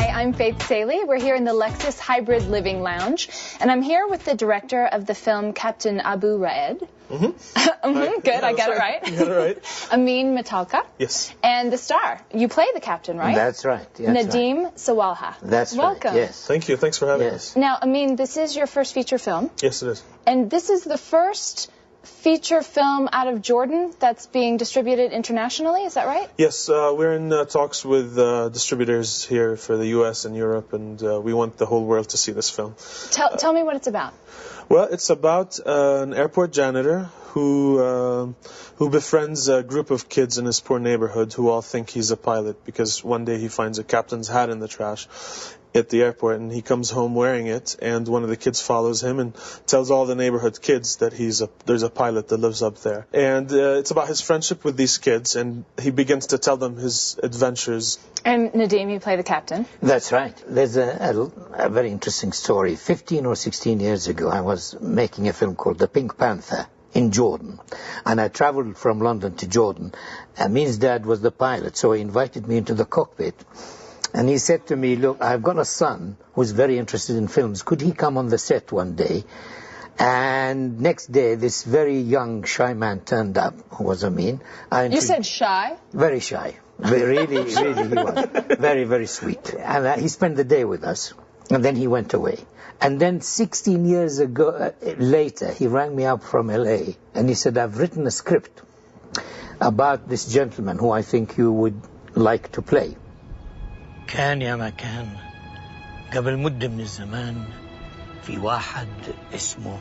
I'm Faith Saley. We're here in the Lexus Hybrid Living Lounge, and I'm here with the director of the film Captain Abu Raed. Good, yeah, I got it right. You got it right. Amin Matalka. Yes. And the star. You play the captain, right? That's right. Nadim Sawalha. That's Welcome. right. Yes. Thank you. Thanks for having us. Now, Amin, this is your first feature film. Yes, it is. And this is the first feature film out of Jordan that's being distributed internationally, is that right? Yes, we're in talks with distributors here for the U.S. and Europe, and we want the whole world to see this film. Tell me what it's about. Well, it's about an airport janitor who befriends a group of kids in his poor neighborhood who all think he's a pilot because one day he finds a captain's hat in the trash at the airport, and he comes home wearing it, and one of the kids follows him and tells all the neighborhood kids that there's a pilot that lives up there. And it's about his friendship with these kids, and he begins to tell them his adventures. And Nadim, you play the captain. That's right. There's a very interesting story. 15 or 16 years ago, I was making a film called The Pink Panther in Jordan, and I traveled from London to Jordan. Amin's dad was the pilot, so he invited me into the cockpit. And he said to me, look, I've got a son who's very interested in films. Could he come on the set one day? And next day, this very young, shy man turned up, who was Amin. You said shy? Very shy. Really, he was. Very, very sweet. And he spent the day with us. And then he went away. And then 16 years ago, later, he rang me up from LA. And he said, I've written a script about this gentleman who I think you would like to play. كان يا مكان قبل مدة من الزمان في واحد اسمه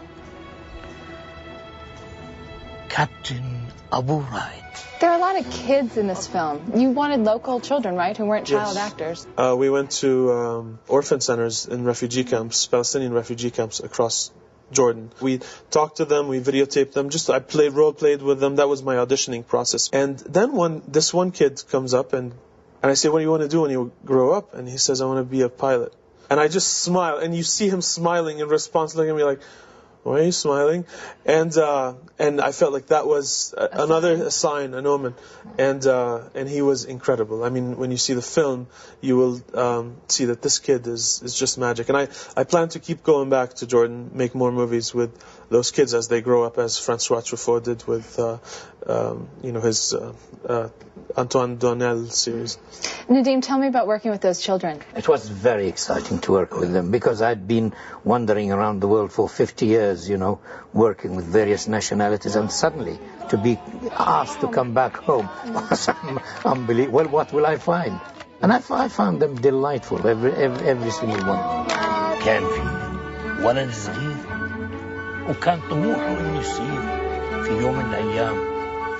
Captain Abu Raed. There are a lot of kids in this film. You wanted local children, right, who weren't child actors? We went to orphan centers in refugee camps, Palestinian refugee camps across Jordan. We talked to them, we videotaped them, I role-played with them. That was my auditioning process. And then this one kid comes up and I say, what do you want to do when you grow up? And he says, I want to be a pilot. And I just smile, and you see him smiling in response, looking at me like, why are you smiling? And I felt like that was another sign, an omen. And he was incredible. I mean, when you see the film, you will see that this kid is just magic. And I plan to keep going back to Jordan, make more movies with those kids as they grow up, as Francois Truffaut did with his Antoine Donnell series. Nadim, tell me about working with those children. It was very exciting to work with them because I'd been wandering around the world for 50 years, working with various nationalities, and suddenly to be asked to come back home was unbelievable. Well, what will I find? And I found them delightful, every single one. كان في ولد صغير وكان طموحه إنه يصير في يوم من الأيام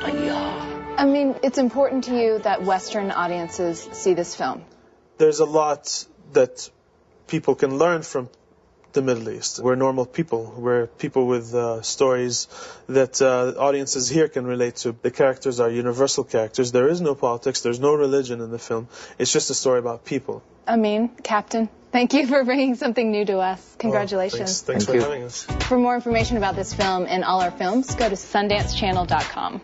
طيار. I mean, it's important to you that Western audiences see this film. There's a lot that people can learn from the Middle East. We're normal people. We're people with stories that audiences here can relate to. The characters are universal characters. There is no politics. There's no religion in the film. It's just a story about people. Amin, Captain, thank you for bringing something new to us. Congratulations. Thanks for having us. For more information about this film and all our films, go to SundanceChannel.com.